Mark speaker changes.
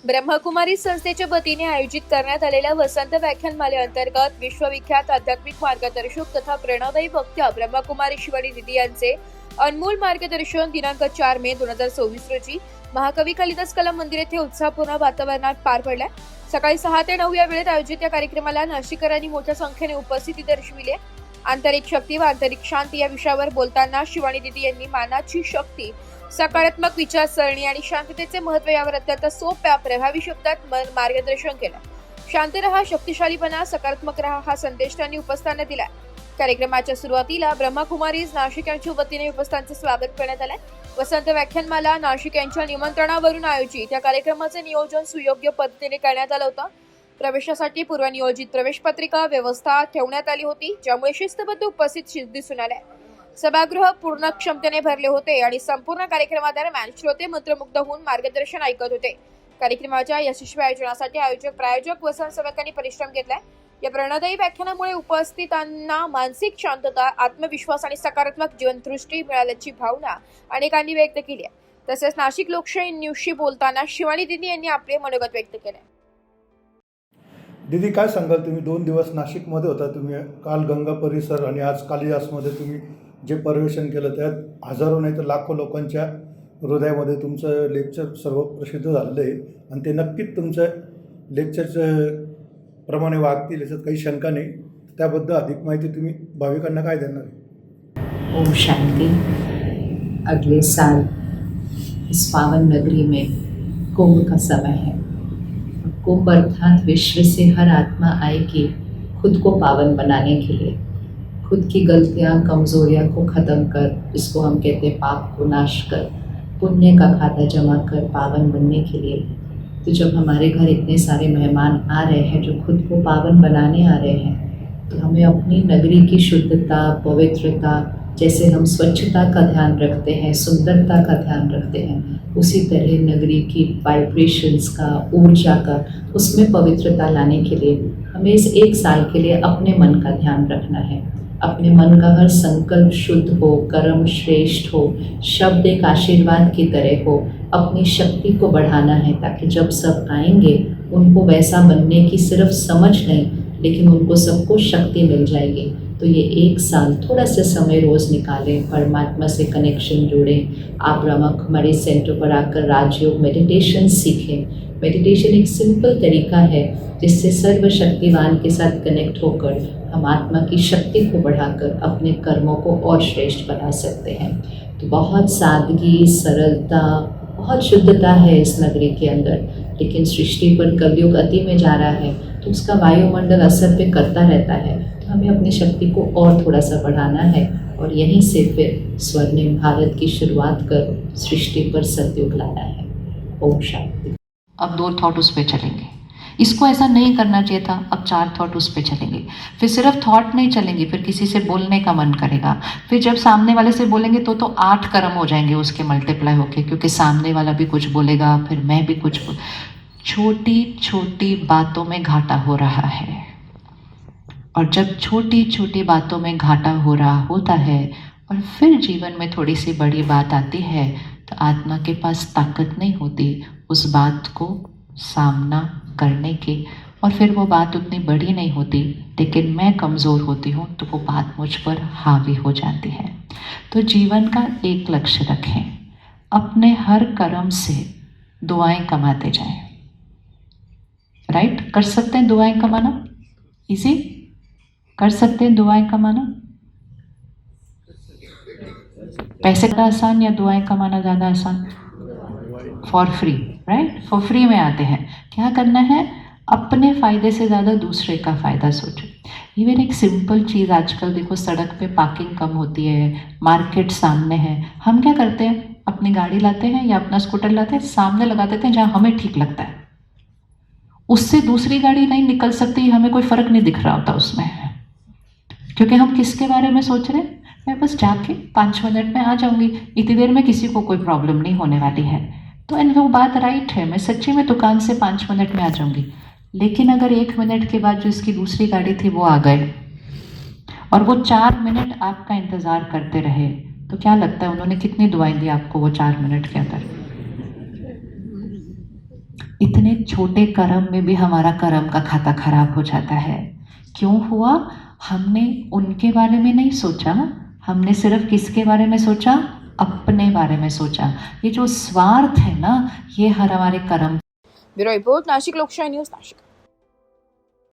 Speaker 1: ब्रह्मकुमारी संस्थेच्या वतीने आयोजित करण्यात आलेल्या वसंत व्याख्यानमालेअंतर्गत विश्वविख्यात आध्यात्मिक मार्गदर्शक तथा प्रेरणादायी वक्त्या ब्रह्मकुमारी शिवानी दिदी यांचे अनमोल मार्गदर्शन दिनांक 4 मे 2024 रोजी महाकवी कालिदास कला मंदिर येथे उत्साहपूर्ण वातावरणात पार पडला। सकाळी 6 ते 9 या वेळेत आयोजित या कार्यक्रमाला नाशिककरांनी मोठ्या संख्येने उपस्थिती दर्शविली। आंतरिक शक्ती व आंतरिक शांती या विषयावर बोलताना शिवानी दिदी यांनी मानाची शक्ती, सकारात्मक विचारसरणी आणि शांततेचे महत्त्व यावर अत्यंत सोप्या प्रभावी शब्दात मार्गदर्शन केलं। शांत रहा, शक्तिशाली बना, सकारात्मक रहा हा संदेश त्यांनी उपस्थितांना दिला। कार्यक्रमाच्या सुरुवातीला ब्रह्मकुमारीज नाशिक यांच्या वतीने उपस्थितांचे स्वागत करण्यात आले। वसंत व्याख्यानमाला नाशिक यांच्या निमंत्रणावरून आयोजित या कार्यक्रमाचे नियोजन सुयोग्य पद्धतीने करण्यात आलं होतं। प्रवेशासाठी पूर्वनियोजित प्रवेश पत्रिका व्यवस्था ठेवण्यात आली होती, ज्यामुळे शिस्तबद्ध उपस्थित दिसून आले। सभागृह पूर्ण क्षमतेने भरले होते आणि संपूर्ण कार्यक्रमादरम्यान श्रोते मंत्रमुग्ध होऊन मार्गदर्शन ऐकत होते। कार्यक्रमाच्या यशस्वी आयोजनासाठी आयोजक प्रायोजक व संसेवकांनी परिश्रम घेतलाय। या प्रेरणादायी व्याख्यानामुळे उपस्थितांना मानसिक शांतता, आत्मविश्वास आणि सकारात्मक जीवनदृष्टी मिळाल्याची भावना अनेकांनी व्यक्त केली आहे। तसेच नाशिक लोकशाही न्यूजशी बोलताना शिवानी दिदी यांनी आपले मनोगत व्यक्त केले।
Speaker 2: दीदी, काय सांगाल तुम्ही? 2 दिवस नाशिकमध्ये होता तुम्ही, काल गंगा परिसर आणि आज कालिदासमध्ये तुम्ही जे परिवेशन केलं त्यात हजारो नाही तर लाखो लोकांच्या हृदयामध्ये तुमचं लेक्चर सर्व प्रसिद्ध झालेलं आहे आणि ते नक्कीच तुमच्या लेक्चरचं प्रमाणे वागतील याच्यात काही शंका नाही। त्याबद्दल अधिक माहिती तुम्ही भाविकांना काय देणार आहे?
Speaker 3: ओम शांति। अगले साल इस पावन नगरी में कुंभ का समय है। कुंभ अर्थात विश्व से हर आत्मा आएगी खुद को पावन बनाने के लिए, खुद की गलतियाँ कमज़ोरियाँ को ख़त्म कर, इसको हम कहते हैं पाप को नाश कर, पुण्य का खाता जमा कर पावन बनने के लिए। तो जब हमारे घर इतने सारे मेहमान आ रहे हैं जो खुद को पावन बनाने आ रहे हैं, तो हमें अपनी नगरी की शुद्धता, पवित्रता, जैसे हम स्वच्छता का ध्यान रखते हैं, सुंदरता का ध्यान रखते हैं, उसी तरह नगरी की वाइब्रेशंस का, ऊर्जा का, उसमें पवित्रता लाने के लिए हमें इस 1 साल के लिए अपने मन का ध्यान रखना है। अपने मन का हर संकल्प शुद्ध हो, कर्म श्रेष्ठ हो, शब्द एक आशीर्वाद की तरह हो, अपनी शक्ति को बढ़ाना है ताकि जब सब आएंगे उनको वैसा बनने की सिर्फ समझ नहीं, लेकिन उनको सबको शक्ति मिल जाएगी। तो ये 1 साल थोड़ा सा समय रोज़ निकालें, परमात्मा से कनेक्शन जोड़ें। आप ब्रह्मकुमारी सेंटर पर आकर राजयोग मेडिटेशन सीखें। मेडिटेशन एक सिंपल तरीका है जिससे सर्वशक्तिवान के साथ कनेक्ट होकर हम आत्मा की शक्ति को बढ़ाकर अपने कर्मों को और श्रेष्ठ बना सकते हैं। तो बहुत सादगी, सरलता, बहुत शुद्धता है इस नगरी के अंदर, लेकिन सृष्टि पर कलयुग अति में जा रहा है तो उसका वायुमंडल असर पे करता रहता है। तो हमें अपनी शक्ति को और थोड़ा सा बढ़ाना है और यहीं से फिर स्वर्णिम भारत की शुरुआत कर सृष्टि पर सतयुग लाना है। ओम शांति।
Speaker 4: अब 2 थॉट उस पर चलेंगे। इसको ऐसा नहीं करना चाहिए था, अब 4 थॉट उस पर चलेंगे। फिर सिर्फ थॉट नहीं चलेंगे, फिर किसी से बोलने का मन करेगा। फिर जब सामने वाले से बोलेंगे तो 8 कर्म हो जाएंगे उसके मल्टीप्लाई होके, क्योंकि सामने वाला भी कुछ बोलेगा, फिर मैं भी कुछ छोटी छोटी बातों में घाटा हो रहा है। और जब छोटी छोटी बातों में घाटा हो रहा होता है और फिर जीवन में थोड़ी सी बड़ी बात आती है तो आत्मा के पास ताकत नहीं होती उस बात को सामना करने की, और फिर वो बात उतनी बड़ी नहीं होती, लेकिन मैं कमज़ोर होती हूँ तो वो बात मुझ पर हावी हो जाती है। तो जीवन का एक लक्ष्य रखें, अपने हर कर्म से दुआएं कमाते जाएं। राइट? कर सकते हैं दुआएं कमाना? इजी? कर सकते हैं दुआएं कमाना? पैसे ज़्यादा आसान या दुआएं कमाना ज़्यादा आसान? For free, right? For free में आते हैं। क्या करना है? अपने फ़ायदे से ज़्यादा दूसरे का फ़ायदा सोचो। इवन एक सिंपल चीज़, आजकल देखो सड़क पे पार्किंग कम होती है, मार्केट सामने है, हम क्या करते हैं? अपनी गाड़ी लाते हैं या अपना स्कूटर लाते हैं, सामने लगा देते हैं जहाँ हमें ठीक लगता है। उससे दूसरी गाड़ी नहीं निकल सकती, हमें कोई फ़र्क नहीं दिख रहा होता उसमें, क्योंकि हम किसके बारे में सोच रहे हैं? मैं बस जाके 5 मिनट में आ जाऊंगी, इतनी देर में किसी को कोई प्रॉब्लम नहीं होने वाली है। तो एंड वो बात राइट है, मैं सच्ची में दुकान से 5 मिनट में आ जाऊंगी। लेकिन अगर 1 मिनट के बाद जो इसकी दूसरी गाड़ी थी वो आ गए और वो 4 मिनट आपका इंतज़ार करते रहे, तो क्या लगता है उन्होंने कितनी दुआएं दी आपको वो 4 मिनट के अंदर? इतने छोटे कर्म में भी हमारा कर्म का खाता खराब हो जाता है। क्यों हुआ? हमने उनके बारे में नहीं सोचा, हमने सिर्फ किसके बारे में सोचा? अपने बारे में सोचा। ये जो स्वार्थ है ना, ये हर हमारे कर्म।
Speaker 1: ब्युरो रिपोर्ट, नाशिक लोकशाही न्यूज, नाशिक।